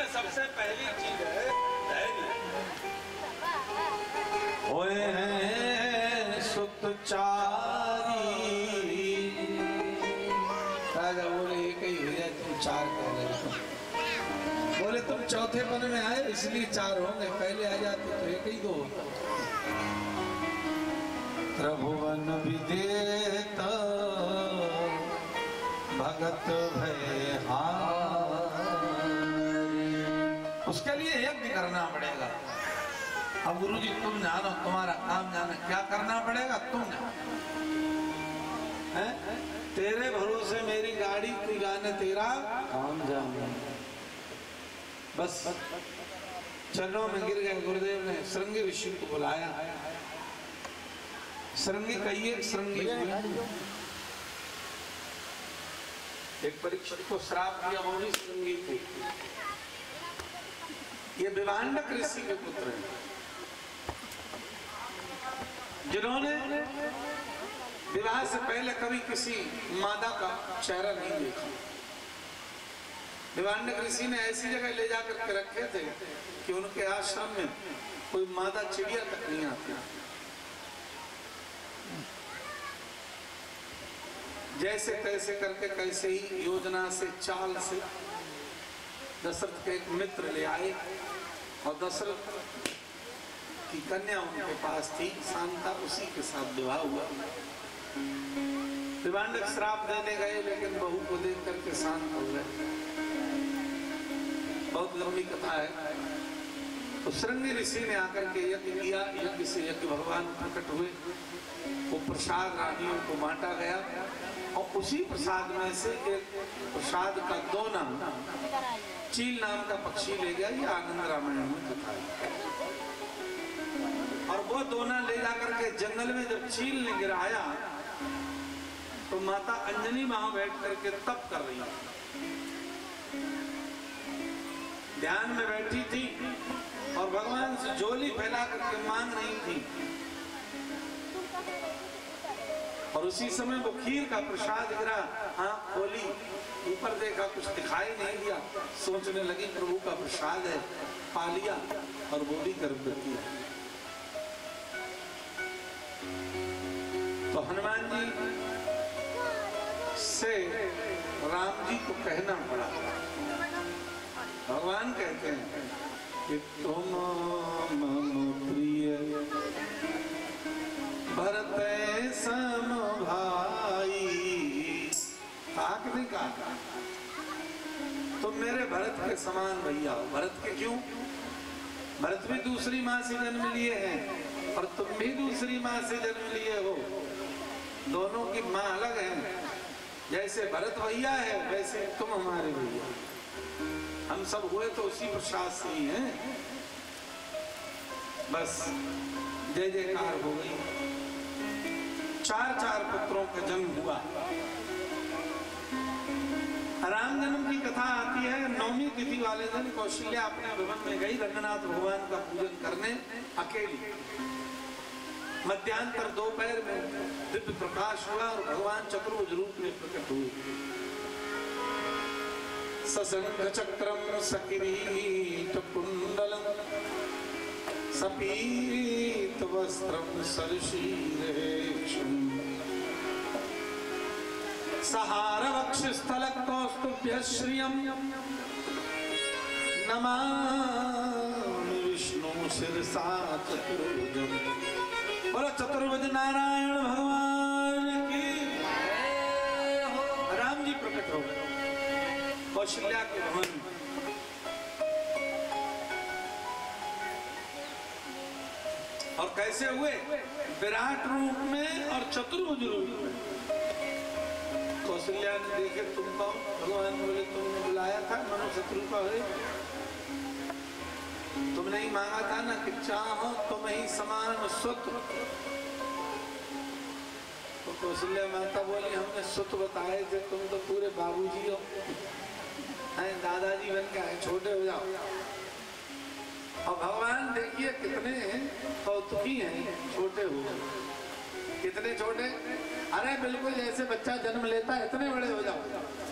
में सबसे पहली चीज है धैर्य। होए हैं सुतचारी। राजा बोले एक ही भैया तुम चार कह रहे हो। बोले तुम चौथे पन में आए इसलिए चार होंगे, पहले आ जाते तो एक ही दो। त्रिभुवन विजेता भगत भय उसके लिए यज्ञ करना पड़ेगा। अब गुरुजी तुम जानो, तुम्हारा काम जाना, क्या करना पड़ेगा तुम जानो। तेरे भरोसे मेरी गाड़ी, तू जाने तेरा काम जाने। बस चरणों में गिर गए। गुरुदेव ने श्रृंगी ऋषि को बुलाया। श्रृंगी कहिए, श्रृंगी एक परीक्षित को श्राप दिया, वो भी श्रृंगी थे। ये विवांडक ऋषि के पुत्र हैं जिन्होंने विवाह से पहले कभी किसी मादा का चेहरा नहीं देखा। विवांडक ऋषि ने ऐसी जगह ले जाकर के रखे थे कि उनके आश्रम में कोई मादा चिड़िया तक नहीं आती। जैसे तैसे करके कैसे ही योजना से, चाल से दशरथ के एक मित्र ले आए और दशरथ की कन्या उनके पास थी, शांता, उसी के साथ विवाह हुआ। विवांडक श्राप देने गए लेकिन बहू को देख करके शांत हो गए। बहुत लंबी कथा है। तो श्रृंगी ऋषि ने आकर के यज्ञ किया। यज्ञ से यज्ञ भगवान प्रकट हुए। वो प्रसाद रानियों को बांटा गया और उसी प्रसाद में से एक प्रसाद का दोना चील नाम का पक्षी ले गया। ये आनंद रामायण में कथा है। और वो दोना ले जाकर के जंगल में जब चील ने गिराया तो माता अंजनी वहां बैठ करके तप कर रही थी, ध्यान में बैठी थी और भगवान से झोली फैला करके मांग रही थी। और उसी समय वो खीर का प्रसाद गिरा, आंख खोली, ऊपर देखा, कुछ दिखाई नहीं दिया। सोचने लगी प्रभु का प्रसाद है, पा लिया और वो भी गर्भवती है। तो हनुमान जी से राम जी को कहना पड़ा। भगवान कहते हैं कि तुम मम प्रिय भरत सम भाई। काक नहीं कहा, तुम मेरे भरत के समान भैया हो। भरत के क्यों? भरत भी दूसरी माँ से जन्म लिए हैं और तुम भी दूसरी माँ से जन्म लिए हो। दोनों की माँ अलग है। जैसे भरत भैया है वैसे तुम हमारे भैया। हम सब हुए तो उसी प्रसाद से ही हैं। बस जय जयकार हो गई। चार पुत्रों का जन्म हुआ। राम जन्म की कथा आती है। नौमी तिथि वाले दिन कौशल्या अपने भवन में गई रंगनाथ भगवान का पूजन करने अकेली। मध्यांतर दोपहर में दिव्य प्रकाश हुआ और भगवान चतुर्भुज रूप में प्रकट हुए। सशंख चक्रम सकिरीट कुंडलम सपीत वस्त्रम सरशीरेक्षुम सहार वक्षस्थल कौस्तुभ्य श्रियम नमामि विष्णु शिरसा चतुर्भुजम। बोलो चतुर्भुज नारायण भगवान की। राम जी प्रकट हो गए कौशल्या के भवन। और कैसे हुए? विराट रूप में और चतुर्भुज रूप में। कौशल्या ने देखे तुम कौन? भगवान बोले तुमने बुलाया था, मनो शत्रु का है। तुमने ही मांगा था ना कि चाहो तुम ही समान सुत। तो कौशल्या माता बोली हमने सुत बताए थे, तुम तो पूरे बाबूजी हो, दादाजी बन के आए, छोटे हो जाओ। और भगवान देखिए कितने कौतुकी हैं, छोटे हो। कितने छोटे? अरे बिल्कुल जैसे बच्चा जन्म लेता है इतने बड़े हो जाओ।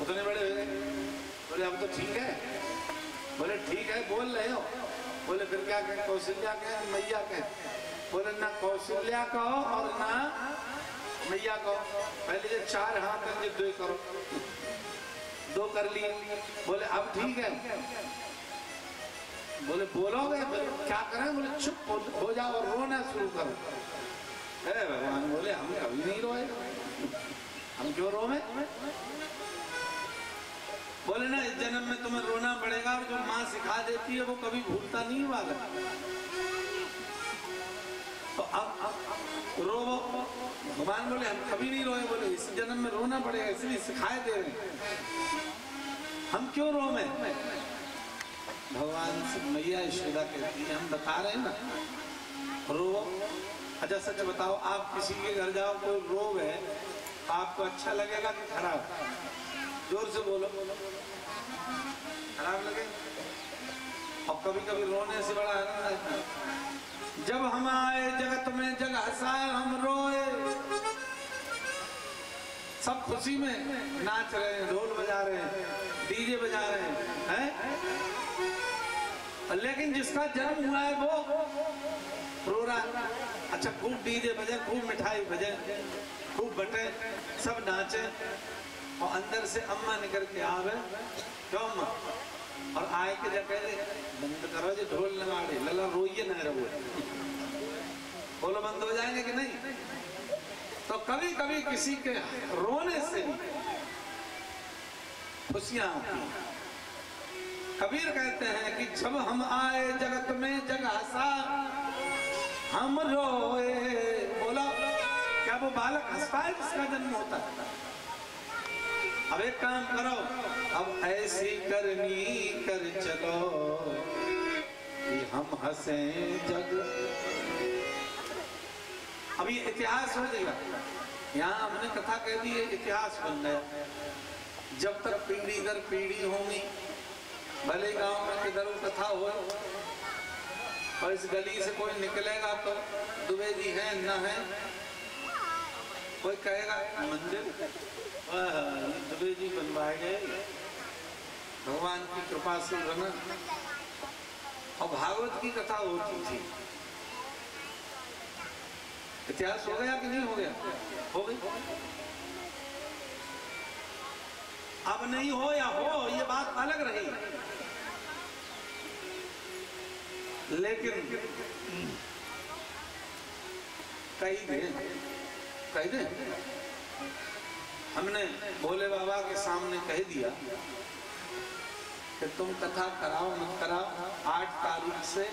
उतने बड़े हो गए। बोले अब तो ठीक है। बोले ठीक है बोल रहे हो। बोले फिर क्या कहें, कौशल्या कहें मैया कहें? बोले ना कौशल्या कहो और ना मैया कहो, पहले जो 4 हाथ हैं जो 2 करो, 2 कर लिए। बोले अब ठीक है। बोले बोलोगे? क्या करें? बोले चुप हो जाओ और रोना शुरू करो। अरे भगवान बोले हम कभी नहीं रोए, हम क्यों रोवे? बोले ना इस जन्म में तुम्हें रोना पड़ेगा, और जो माँ सिखा देती है वो कभी भूलता नहीं वाला। तो अब रोवो। भगवान बोले हम कभी नहीं रोए। बोले इस जन्म में रोना पड़ेगा, इसलिए सिखाए दे रहे, हम क्यों रोवे? भगवान से मैया यशोदा कहती है हम बता रहे हैं ना, रो। अच्छा सच बताओ, आप किसी के घर जाओ कोई रोवे, आपको अच्छा लगेगा कि खराब? जोर से बोलो। खराब लगे? और कभी कभी रोने से बड़ा आनंद आता है। जब हम आए जगत में जग हंसाए हम रोए, सब खुशी में नाच रहे हैं, ढोल बजा रहे हैं, डीजे बजा रहे हैं, लेकिन जिसका जन्म हुआ है वो रो रहा। अच्छा खूब डीजे बजे, खूब मिठाई बजे, खूब बटे, सब नाचे, और अंदर से अम्मा निकल के आवे, क्यों अम्मा? और आए के जगह बंद करो जो ढोल नगाड़े, लला रोइए ना रो। बोलो बंद हो जाएंगे कि नहीं? तो कभी कभी किसी के रोने से खुशियां होती हैं। कबीर कहते हैं कि जब हम आए जगत में जग हंसा हम रोए। बोला क्या वो बालक हंसता है जिसका जन्म होता है? अब एक काम करो, अब ऐसी करनी कर चलो कि हम हंसे जग। अब ये इतिहास हो जाएगा, यहाँ हमने कथा कह दी है, इतिहास बन गया। जब तक पीढ़ी दर पीढ़ी होंगी, भले गांव में किधर कथा हो, और इस गली से कोई निकलेगा तो दुबे जी है न है, कोई कहेगा मंदिर दुबे जी बनवाए गए, भगवान की कृपा से बना। और भागवत की कथा होती थी। इतिहास हो गया कि नहीं हो गया? हो गई। अब नहीं हो या हो, ये बात अलग रही, लेकिन कह दे हमने भोले बाबा के सामने कह दिया कि तुम कथा कराओ मत कराओ, 8 तारीख से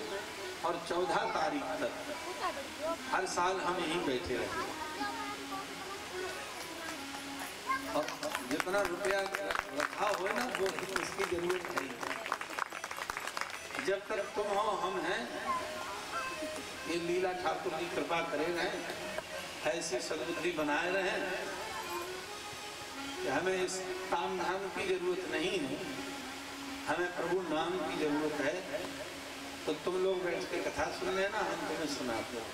और 14 तारीख तक हर साल हम यहीं बैठे रहे। और जितना रुपया रखा हो ना वो इसकी जरूरत नहीं। जब तक तुम हो हम हैं, ये लीला ठाकुर की कृपा करे रहे, ऐसी सद्बुद्धि बनाए रहे कि हमें इस ताम धाम की जरूरत नहीं है, हमें प्रभु नाम की जरूरत है। तो तुम लोग बैठ के कथा सुन लेना, हम तुम्हें सुनाते हैं।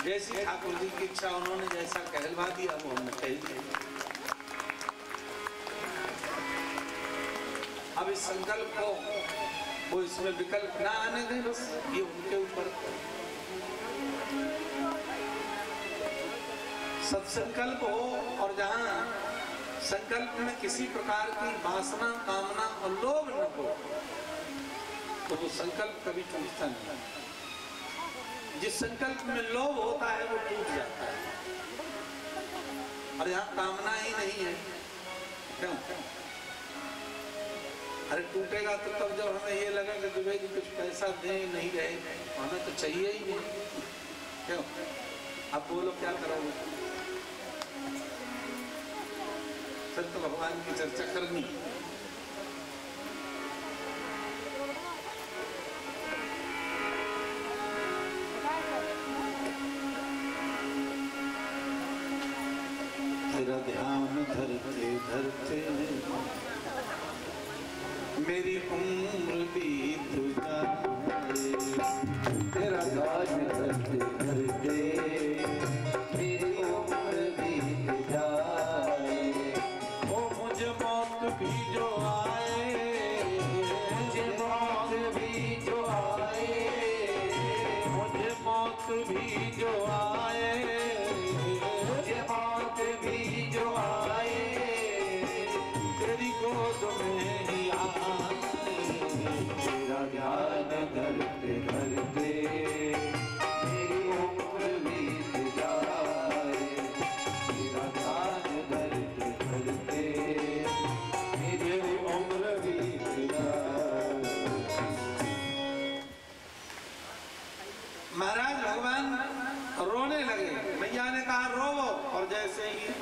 जैसी ठाकुर जी की इच्छा, उन्होंने जैसा कहलवा दिया वो हमने कह दिया। अब इस संकल्प को वो इसमें विकल्प ना आने दें, बस ये उनके ऊपर। सत्संकल्प हो, और जहां संकल्प में किसी प्रकार की वासना, कामना और लोभ न हो, तो वो संकल्प कभी टूटता नहीं। जिस संकल्प में लोभ होता है वो टूट जाता है, और यहाँ कामना ही नहीं है, क्यों? अरे टूटेगा तो तब जब हमें ये लगा कि दुबे जी कुछ पैसा दें, नहीं रहे, हमें तो चाहिए ही नहीं, क्यों? अब बोलो क्या करोगे? फिर तो भगवान की चर्चा करनी। तेरा ध्यान धरते धरते मेरी उम्र बीत जाए, तेरा ध्यान धरते धरते मेरी उम्र बीत जाए। ओ मुझे मौत भी जो आए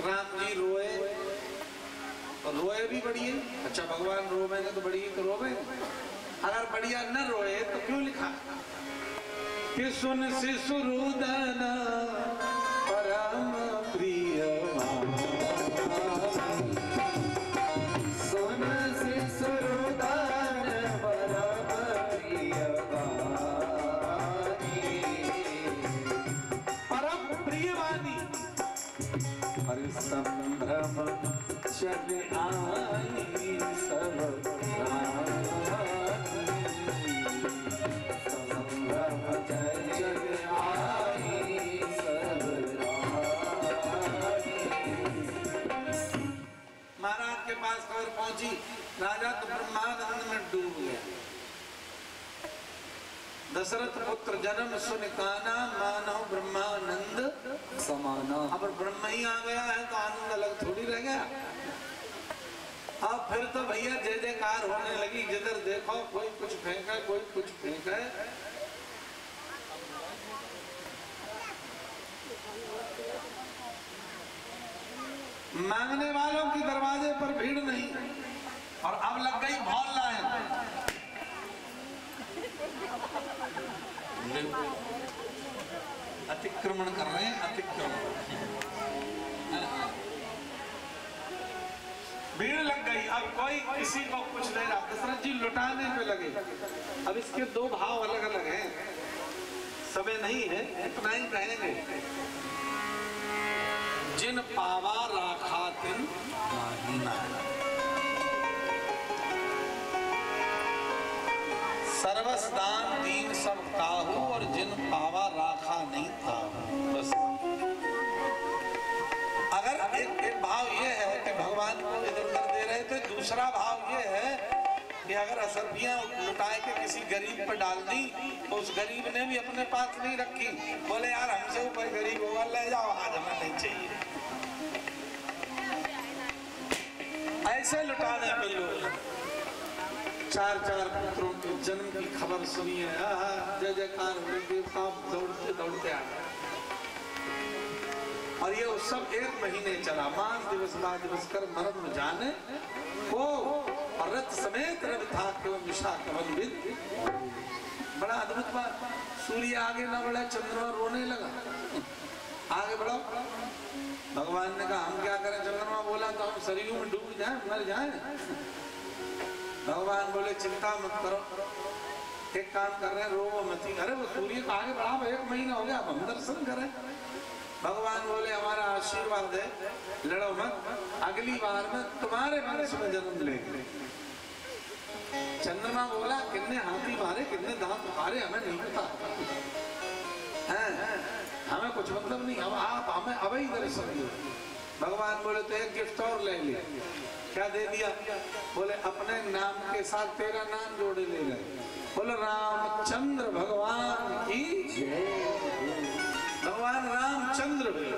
राम जी रोए, तो रोए भी बढ़िया। अच्छा भगवान रोवेंगे तो बढ़िया तो रोवे, अगर बढ़िया न रोए तो क्यों लिखा कि सुन शिशुरुदन परम प्रिय सुन शिशुरुदन परम प्रिय परम प्रियवानी हरि संभ्रम जग आई सब संभ्रम जग आई सब महाराज के पास खबर पहुंची, राजा तो ब्रह्मानंद में डूब गया। दशरथ पुत्र जन्म सुन काना मानो ब्रह्मानंद समाना। अब ब्रह्म ही आ गया है तो आनंद अलग थोड़ी रह गया। अब फिर तो भैया जय जयकार होने लगी, जिधर देखो कोई कुछ फेंका कोई कुछ फेंका। मांगने वालों की दरवाजे पर भीड़ नहीं, और अब लग गई भौल लाइन। अतिक्रमण कर रहे हैं, अतिक्रमण। भीड़ लग गई, अब कोई किसी को कुछ नहीं रहा। दशरथ जी लुटाने पे लगे। अब इसके दो भाव अलग अलग हैं, समय नहीं है इतना ही कहेंगे। जिन पावा राखा तिन माहीना, सर्वस दान दीन सब काहू, और जिन पावा राखा नहीं था। बस अगर एक भाव ये है कि भगवान को इधर उधर दे रहे थे, दूसरा भाव ये है कि अगर असरफियां लुटाए के किसी गरीब पर डाल दी तो उस गरीब ने भी अपने पास नहीं रखी, बोले यार हमसे ऊपर गरीब होगा, ले जाओ, आज हमें नहीं चाहिए। ऐसे लुटाने पे लोग चार चार पुत्रों के जन्म की खबर सुनिए, जय जयकार हो, देवता दौड़ते दौड़ते आ गए। और ये उत्सव 1 महीने चला, मास दिवस बाद दिवस कर मर्म जाने को, और रथ समेत रथ था केवल विशाखवन्वित। बड़ा अद्भुत बात, सूर्य आगे न बढ़ा, चंद्रमा रोने लगा। आगे बढ़ो, भगवान ने कहा हम क्या करें? चंद्रमा बोला तो हम सरयू में डूब जाए, मर जाए। भगवान बोले चिंता मत करो, एक काम कर रहे हैं, रो मती। अरे वो सूर्य को आगे बढ़ा, 1 महीना हो गया, अब हम दर्शन करें। भगवान बोले हमारा आशीर्वाद है, लड़ो मत, अगली बार में तुम्हारे वंश में जन्म लेंगे। चंद्रमा बोला कितने हाथी मारे, कितने दांत मारे, हमें नहीं पता है, हमें कुछ मतलब नहीं, अब आप हमें अवैध दर्शन दो। भगवान बोले तो एक गिफ्ट और ले लिया। क्या दे दिया? बोले अपने नाम के साथ तेरा नाम जोड़े ले गए। बोले रामचंद्र भगवान की जय। भगवान रामचंद्र हुए।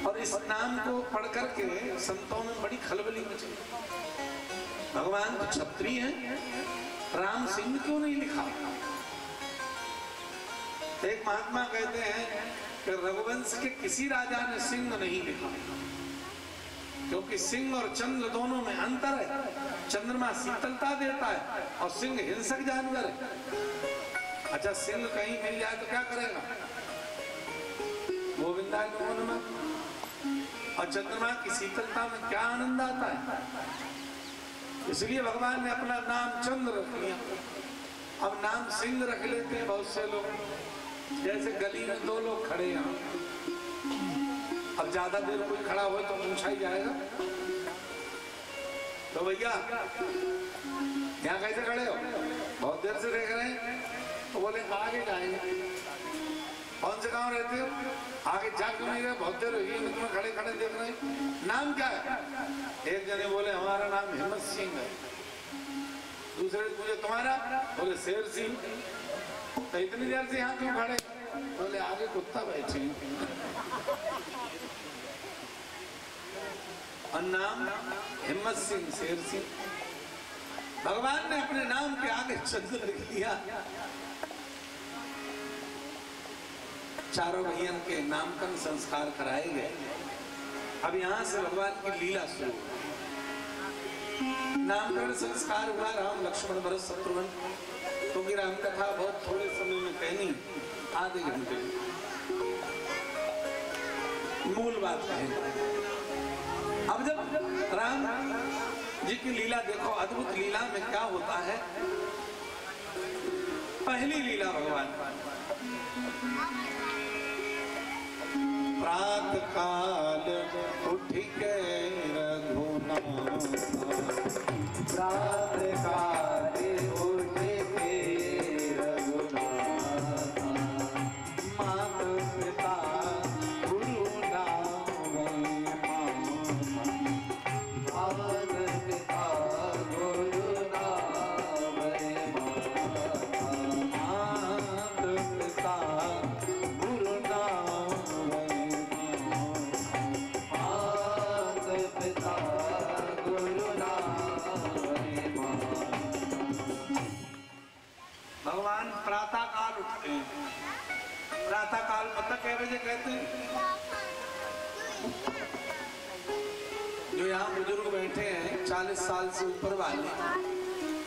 और इस नाम को पढ़ करके संतों में बड़ी खलबली मची। भगवान तो क्षत्रिय हैं, राम सिंह क्यों नहीं लिखा? एक महात्मा कहते हैं कि रघुवंश के किसी राजा ने सिंह नहीं लिखा, क्योंकि सिंह और चंद्र दोनों में अंतर है। चंद्रमा शीतलता देता है और सिंह हिंसक जानवर है। अच्छा सिंह कहीं मिल जाए तो क्या करेगा? गोविंदा में। और चंद्रमा की शीतलता में क्या आनंद आता है। इसलिए भगवान ने अपना नाम चंद्र रख लिया। अब नाम सिंह रख लेते हैं बहुत से लोग, जैसे गली में 2 लोग खड़े हैं, अब ज्यादा देर कोई खड़ा हो तो पूछा ही जाएगा, तो भैया यहाँ कैसे खड़े हो? बहुत देर से देख रहे हैं। तो बोले आगे जाएंगे। कौन से गांव रहते हो? आगे जा क्यों नहीं रहे? बहुत देर हुई है, तुम्हें खड़े खड़े देख रहे हैं। नाम क्या है? एक जने बोले हमारा नाम हिम्मत सिंह है। दूसरे पूछे तुम्हारा? बोले शेर सिंह। तो इतनी देर से यहाँ क्यों खड़े? बोले आगे कुत्ता बैठे। और नाम हिम्मत सिंह, शेर सिंह। भगवान ने अपने नाम के आगे चंद्र लिख लिया। चारों भैयन के नामकरण संस्कार कराए गए। अब यहाँ से भगवान की लीला शुरू। नामकरण संस्कार हुआ राम लक्ष्मण भरत शत्रुघ्न, क्योंकि राम कथा बहुत थोड़े समय में कहनी, आधे घंटे मूल बात है। अब जब राम जी की लीला देखो, अद्भुत लीला में क्या होता है। पहली लीला भगवान प्रात काल उठ के रघुनाथ, प्रात काल उठ के रघुनाथ, मात पिता गुरु नाम मात पिता गुरु नाम मात पिता गुरु नाम मात पिता गुरु नाम। भगवान प्रातः काल उठते हैं। प्रातः काल पता कै बजे कहते हैं? जो यहाँ बुजुर्ग बैठे हैं 40 साल से ऊपर वाले,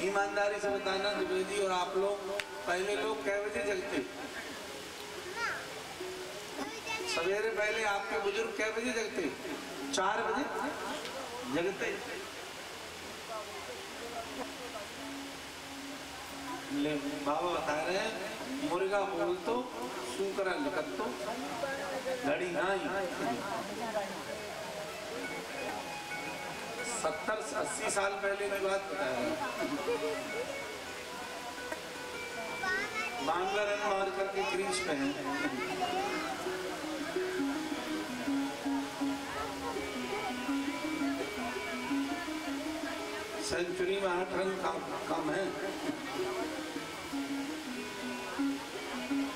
ईमानदारी से बताना द्विवेदी और आप लोग, पहले लोग कै बजे जगते? सवेरे पहले आपके बुजुर्ग कै बजे जगते? 4 बजे जगते। ले बाबा बता रहे हैं, मुर्गा बोल तो सूकरा लिखत तो घड़ी नहीं। 70-80 साल पहले की बात बता रहे हैं। बांग्ला रन मार करके क्रीज पे हैं। सेंचुरी में 8 रन कम है।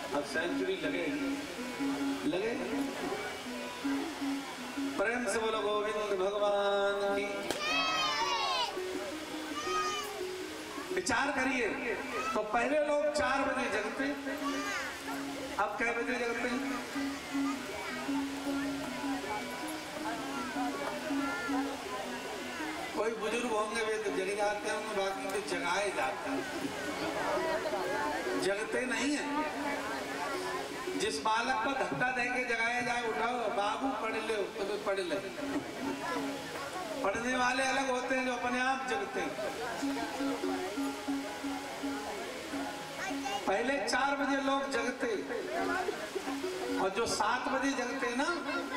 अब सेंचुरी लगेगी, लगेगी। प्रेम से बोलो गोविंद भगवान की। विचार करिए, तो पहले लोग 4 बजे जगते, अब कै बजे जगते? कोई बुजुर्ग होंगे वे तो जग जाते होंगे, बाकी तो जगाए जाते हैं, जगते नहीं है। जिस बालक को धक्का देके जगाया जाए, उठाओ बाबू पढ़ ले, तो पढ़ ले। पढ़ने वाले अलग होते हैं जो अपने आप जगते हैं। पहले 4 बजे लोग जगते, और जो 7 बजे जगते ना,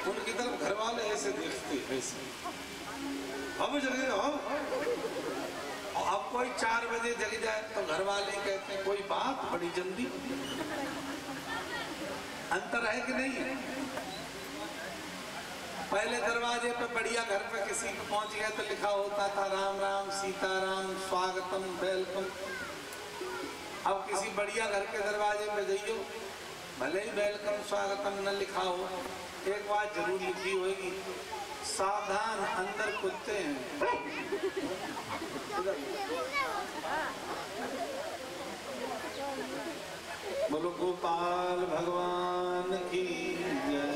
उनकी तरफ घर वाले ऐसे देखते, ऐसे अब जगे हो। और अब कोई 4 बजे जग जाए तो घर वाले कहते हैं कोई बात बड़ी जल्दी। अंतर है कि नहीं है? पहले दरवाजे पे बढ़िया घर पे किसी को पहुंच गया तो लिखा होता था राम राम सीताराम स्वागतम वेलकम। अब किसी बढ़िया घर के दरवाजे पे जाइयो, भले ही वेलकम स्वागतम न लिखा हो, एक बात जरूर लिखी होगी, सावधान अंदर कुत्ते हैं। बोलो गोपाल भगवान की जय।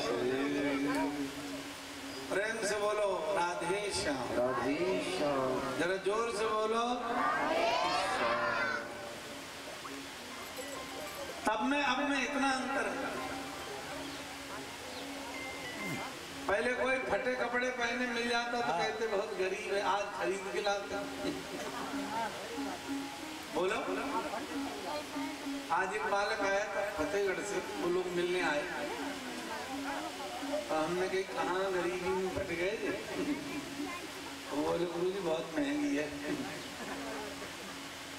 प्रेम से बोलो राधे श्याम। राधे श्याम। जरा जोर से बोलो। तब में अब में इतना अंतर है। पहले कोई फटे कपड़े पहने मिल जाता तो कहते बहुत गरीब है, आज खरीद के लाते। बोलो। आज एक बालक आया था फतेहगढ़ से, वो लोग मिलने आए, तो हमने कही कहाँ गरीबी में फट गए थे? वो बोले गुरुजी बहुत महंगी है,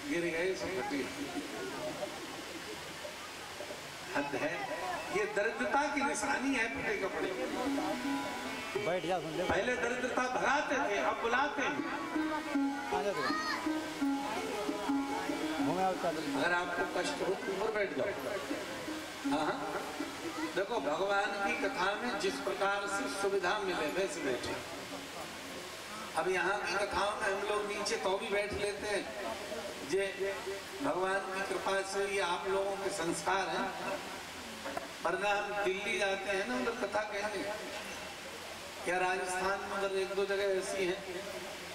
गिर गए सब फटे। हद है, ये दरिद्रता की निशानी है फटे कपड़े। बैठ जा, पहले दरिद्रता भगाते थे, अब बुलाते हैं। अगर आपको कष्ट हो तो ऊपर बैठ जाओ। हाँ, देखो भगवान की कथा में जिस प्रकार से सुविधा मिले वैसे बैठे। अब यहाँ की कथाओं में हम लोग नीचे तो भी बैठ लेते हैं, जे भगवान की कृपा से ये आप लोगों के संस्कार हैं। वरना हम दिल्ली जाते हैं ना उधर कथा कहने, या राजस्थान में उधर एक दो जगह ऐसी हैं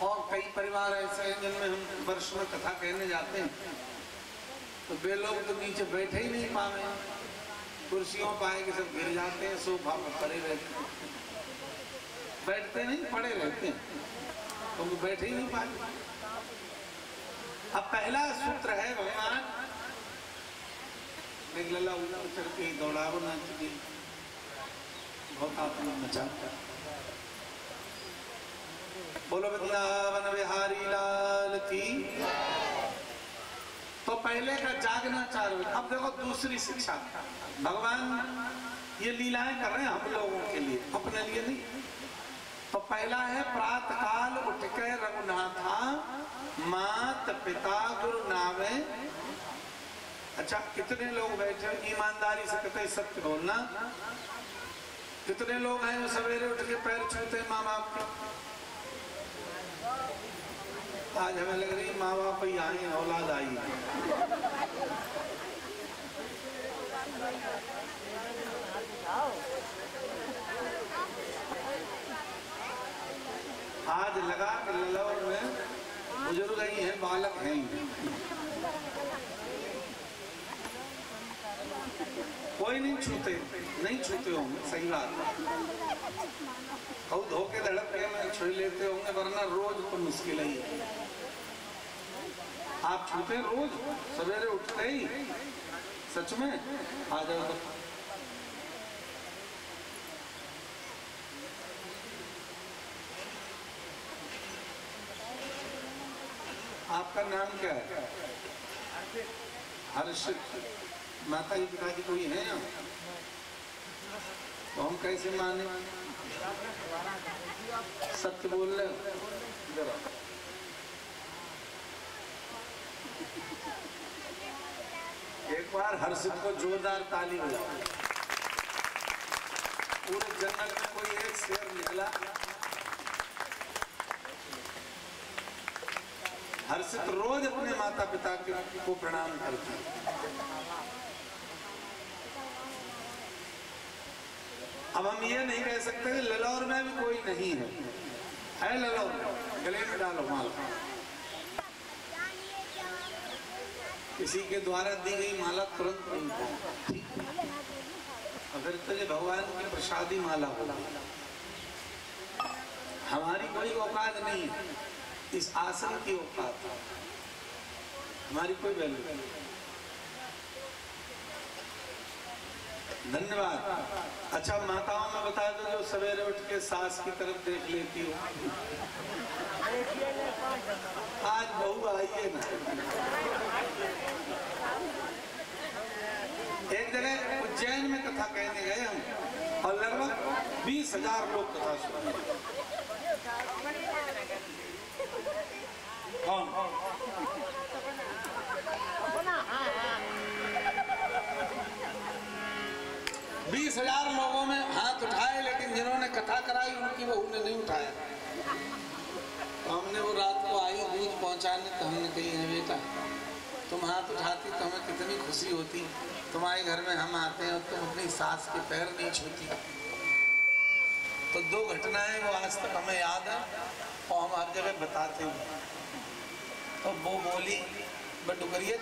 और कई परिवार ऐसे हैं जिनमें हम वर्ष में कथा कहने जाते हैं, तो वे लोग तो नीचे बैठे ही नहीं पावे, कुर्सियों पाए कि सब गिर जाते हैं, सोफा में पड़े रहते हैं, बैठते नहीं पड़े रहते हैं, तो वो बैठे ही नहीं पाए। अब पहला सूत्र है भगवान लला ऊपर चढ़ के दौड़ाव ना चुकी बहुत आत्मा मचाता। बोलो वृंदावन बिहारी लाल की। तो पहले का जागना 4 बजे। अब देखो दूसरी शिक्षा, भगवान ये लीलाएं कर रहे हैं हम लोगों के लिए, अपने लिए नहीं। तो पहला है प्रातः काल उठ के रघुनाथा मात पिता गुरु नावे। अच्छा, कितने लोग बैठे ईमानदारी से कहते सत्य बोलना, कितने लोग हैं वो सवेरे उठ के पैर छूते हैं माँ बाप के? आज हमें लग रही माँ बाप ही आए, औलाद आई। आज लगा कि ललौर में बुजुर्ग ही हैं, बालक हैं ही। कोई नहीं छूते होंगे, सही बात। और धोखे धड़क के छुई लेते होंगे, वरना रोज तो मुश्किल ही है। आप छूते रोज सवेरे उठते ही? सच में आ जाओ तो। आपका नाम क्या है? हर्षित। माता जी पिताजी कोई है यहाँ? तो हम कैसे माने? सत्य बोल रहे हो? एक बार हर्षित को जोरदार ताली बजाओ। पूरे जंगल में कोई एक शेर निकला। हर्षित रोज अपने माता पिता को प्रणाम करता है। अब हम ये नहीं कह सकते ललौर में भी कोई नहीं है ललौर, गले में डालो माला। किसी के द्वारा दी गई माला तुरंत नहीं हो, अगर तो ये भगवान की प्रसादी माला हो। हमारी कोई औकात नहीं है, इस आसन की औकात, हमारी कोई वैल्यू नहीं। धन्यवाद। अच्छा, माताओं में बता दो जो सवेरे उठ के सास की तरफ देख लेती हो। आज बहू आई है ना। एक जगह उज्जैन में कथा कहने गए हम और लगभग 20,000 लोग कथा सुने। कौन? 20,000 लोगों में हाथ उठाए, लेकिन जिन्होंने कथा कराई उनकी बहू ने नहीं उठाया। तो हमने वो रात को आई दूध पहुंचाने, तो हमने कही है बेटा तुम हाथ उठाती तो हमें कितनी खुशी होती, तुम्हारे घर में हम आते हैं और तुम अपनी सास के पैर नहीं छूती। तो 2 घटनाएं वो आज तक हमें याद है और हम हर जगह बताते हैं। तो वो बोली बटुकरिया